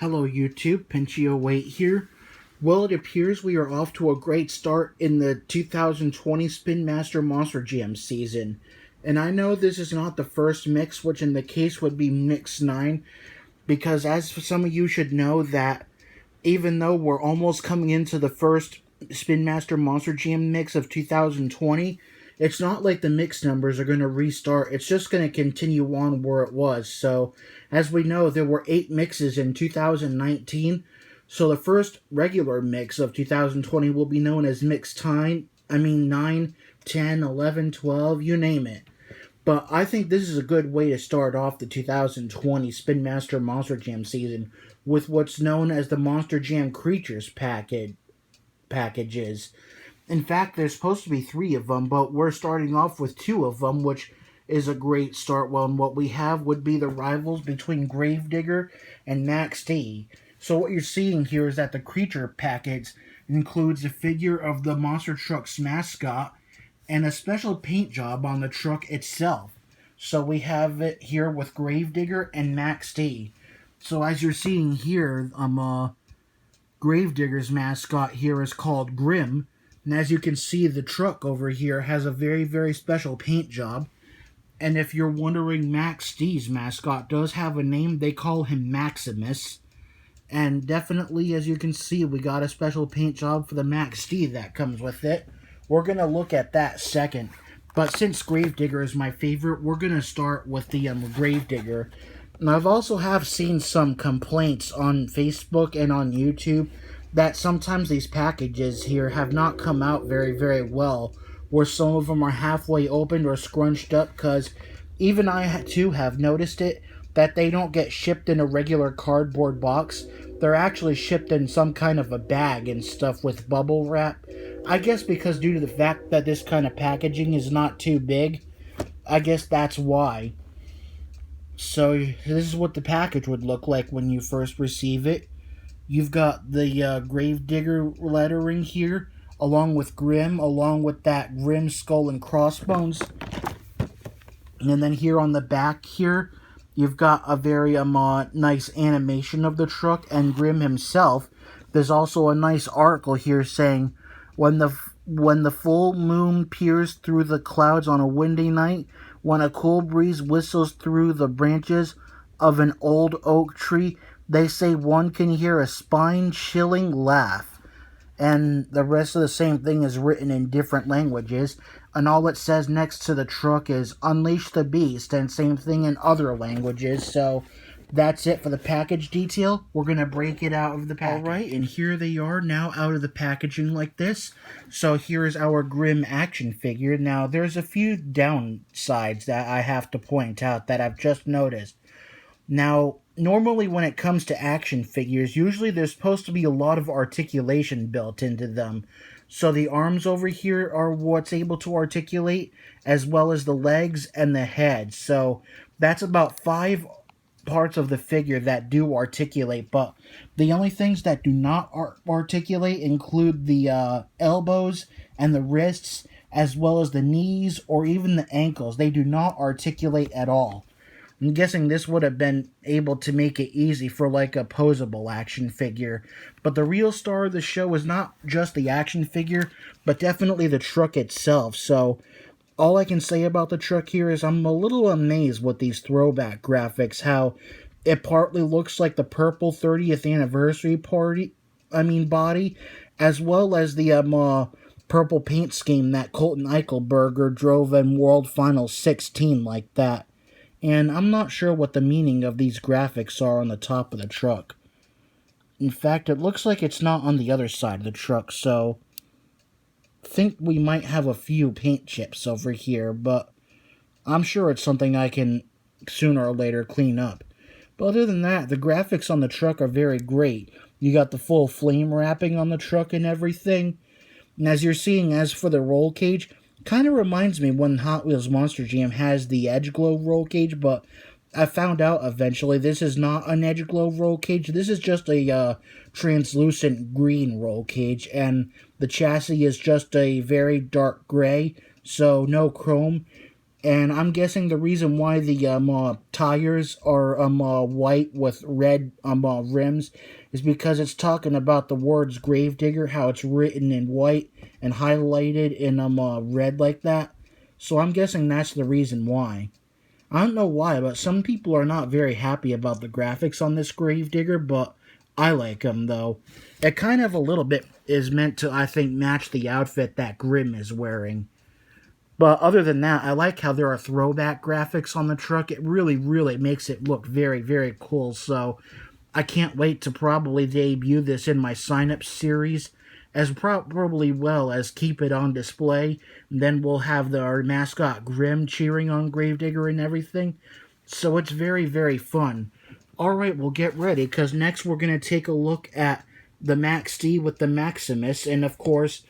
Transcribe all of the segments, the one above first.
Hello YouTube, Pinchio8 here. Well, it appears we are off to a great start in the 2020 Spin Master Monster Jam season. And I know this is not the first mix, which in the case would be Mix 9, because as some of you should know that even though we're almost coming into the first Spin Master Monster Jam mix of 2020, it's not like the mix numbers are going to restart. It's just going to continue on where it was. So, as we know, there were 8 mixes in 2019. So the first regular mix of 2020 will be known as Mix 9, 10, 11, 12, you name it. But I think this is a good way to start off the 2020 Spin Master Monster Jam season with what's known as the Monster Jam Creatures packages. In fact, there's supposed to be 3 of them, but we're starting off with 2 of them, which is a great start. Well, and what we have would be the rivals between Gravedigger and Max D. So what you're seeing here is that the creature package includes a figure of the Monster Truck's mascot and a special paint job on the truck itself. So we have it here with Gravedigger and Max D. So as you're seeing here, Gravedigger's mascot here is called Grim. And as you can see, the truck over here has a very, very special paint job. And if you're wondering, Max D's mascot does have a name. They call him Maximus. And definitely, as you can see, we got a special paint job for the Max D that comes with it. We're going to look at that second. But since Gravedigger is my favorite, we're going to start with the Gravedigger. And I've also seen some complaints on Facebook and on YouTube that sometimes these packages here have not come out very, very well, where some of them are halfway opened or scrunched up, because even I too have noticed it, that they don't get shipped in a regular cardboard box. They're actually shipped in some kind of a bag and stuff with bubble wrap. I guess because due to the fact that this kind of packaging is not too big, I guess that's why. So this is what the package would look like when you first receive it. You've got the Gravedigger lettering here, along with Grim, along with that Grim skull and crossbones. And then here on the back here, you've got a very nice animation of the truck and Grim himself. There's also a nice article here saying, when the full moon peers through the clouds on a windy night, when a cool breeze whistles through the branches of an old oak tree, they say one can hear a spine-chilling laugh. And the rest of the same thing is written in different languages. And all it says next to the truck is Unleash the Beast, and same thing in other languages. So that's it for the package detail. We're going to break it out of the package. Alright, and here they are now out of the packaging like this. So here's our Grim action figure. Now, there's a few downsides that I have to point out that I've just noticed. Now, normally when it comes to action figures, usually there's supposed to be a lot of articulation built into them. So the arms over here are what's able to articulate, as well as the legs and the head. So that's about 5 parts of the figure that do articulate, but the only things that do not articulate include the elbows and the wrists, as well as the knees or even the ankles. They do not articulate at all. I'm guessing this would have been able to make it easy for like a posable action figure. But the real star of the show is not just the action figure, but definitely the truck itself. So all I can say about the truck here is I'm a little amazed with these throwback graphics. How it partly looks like the purple 30th anniversary body, as well as the purple paint scheme that Colton Eichelberger drove in World Final 16 like that. And I'm not sure what the meaning of these graphics are on the top of the truck. In fact, it looks like it's not on the other side of the truck, so I think we might have a few paint chips over here, but I'm sure it's something I can sooner or later clean up. But other than that, the graphics on the truck are very great. You got the full flame wrapping on the truck and everything. And as you're seeing, as for the roll cage, kind of reminds me when Hot Wheels Monster Jam has the Edge Glow roll cage, but I found out eventually this is not an Edge Glow roll cage. This is just a translucent green roll cage, and the chassis is just a very dark gray, so no chrome. And I'm guessing the reason why the tires are white with red rims is because it's talking about the words Gravedigger, how it's written in white and highlighted in red like that. So I'm guessing that's the reason why. I don't know why, but some people are not very happy about the graphics on this Gravedigger, but I like them though. It kind of a little bit is meant to, I think, match the outfit that Grim is wearing. But other than that, I like how there are throwback graphics on the truck. It really, really makes it look very, very cool. So I can't wait to probably debut this in my sign-up series, as probably well as keep it on display. And then we'll have our mascot Grim cheering on Gravedigger and everything. So it's very, very fun. Alright, we'll get ready, because next we're going to take a look at the Max D with the Maximus, and of course,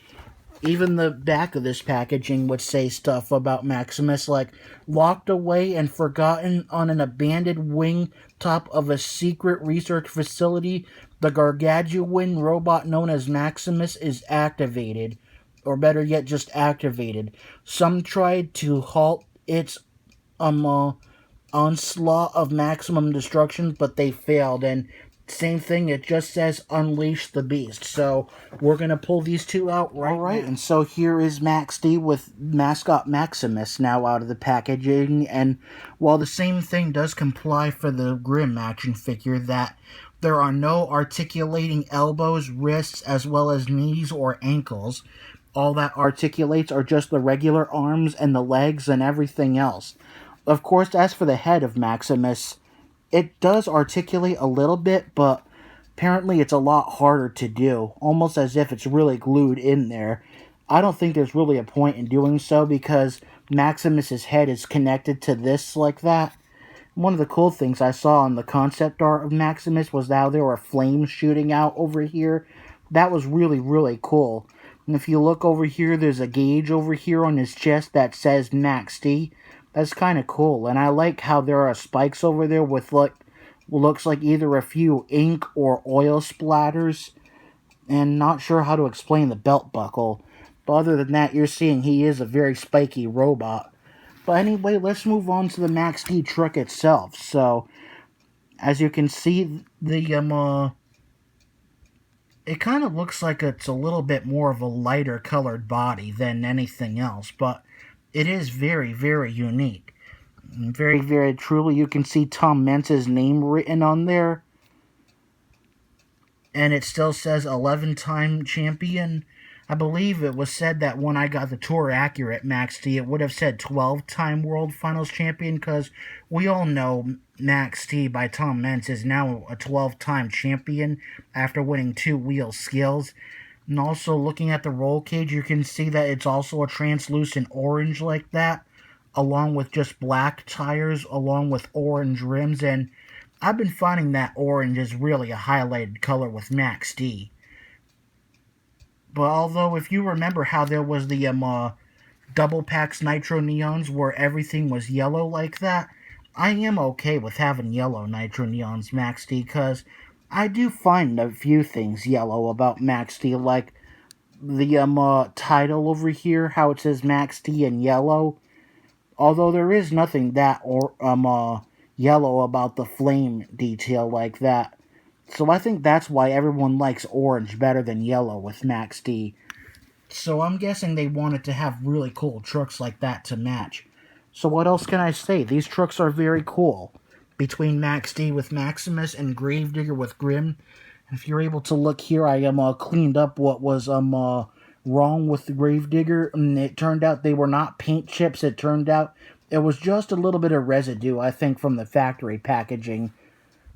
even the back of this packaging would say stuff about Maximus, like locked away and forgotten on an abandoned wing top of a secret research facility, the gargantuan robot known as Maximus is activated, or better yet, just activated. Some tried to halt its onslaught of maximum destruction, but they failed, and same thing, it just says Unleash the Beast. So we're going to pull these two out right now. And so here is Max D with mascot Maximus now out of the packaging. And while the same thing does comply for the Grim action figure, that there are no articulating elbows, wrists, as well as knees or ankles. All that articulates are just the regular arms and the legs and everything else. Of course, as for the head of Maximus, it does articulate a little bit, but apparently it's a lot harder to do, almost as if it's really glued in there. I don't think there's really a point in doing so, because Maximus's head is connected to this like that. One of the cool things I saw on the concept art of Maximus was how there were flames shooting out over here. That was really, really cool. And if you look over here, there's a gauge over here on his chest that says Max D. That's kind of cool, and I like how there are spikes over there with what looks like either a few ink or oil splatters, and not sure how to explain the belt buckle. But other than that, you're seeing he is a very spiky robot. But anyway, let's move on to the Max D truck itself. So, as you can see, the it kind of looks like it's a little bit more of a lighter colored body than anything else, but it is very, very unique. Very, very truly, you can see Tom Mentz's name written on there. And it still says 11-time champion. I believe it was said that when I got the Tour Accurate Max D, it would have said 12-time World Finals champion, because we all know Max D by Tom Mentz is now a 12-time champion after winning 2 wheel skills. And also, looking at the roll cage, you can see that it's also a translucent orange like that, along with just black tires, along with orange rims. And I've been finding that orange is really a highlighted color with Max D. But although, if you remember how there was the double packs Nitro Neons where everything was yellow like that, I am okay with having yellow Nitro Neons Max D, because I do find a few things yellow about Max D, like the title over here, how it says Max D in yellow. Although there is nothing that yellow about the flame detail like that. So I think that's why everyone likes orange better than yellow with Max D. So I'm guessing they wanted to have really cool trucks like that to match. So what else can I say? These trucks are very cool. Between Max D with Maximus and Gravedigger with Grim. If you're able to look here, I cleaned up what was wrong with the Gravedigger, and it turned out they were not paint chips. It turned out it was just a little bit of residue, I think, from the factory packaging.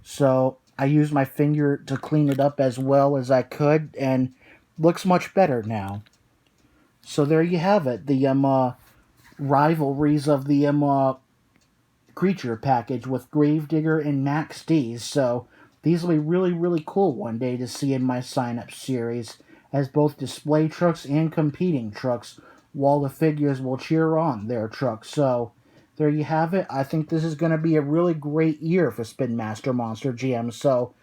So I used my finger to clean it up as well as I could, and looks much better now. So there you have it, the rivalries of the creature package with Gravedigger and Max D. So these will be really, really cool one day to see in my sign-up series, as both display trucks and competing trucks, while the figures will cheer on their trucks. So there you have it. I think this is going to be a really great year for Spin Master Monster GM. So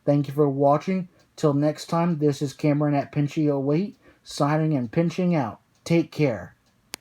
thank you for watching. Till next time, this is Cameron at Pinchy08, signing and pinching out. Take care.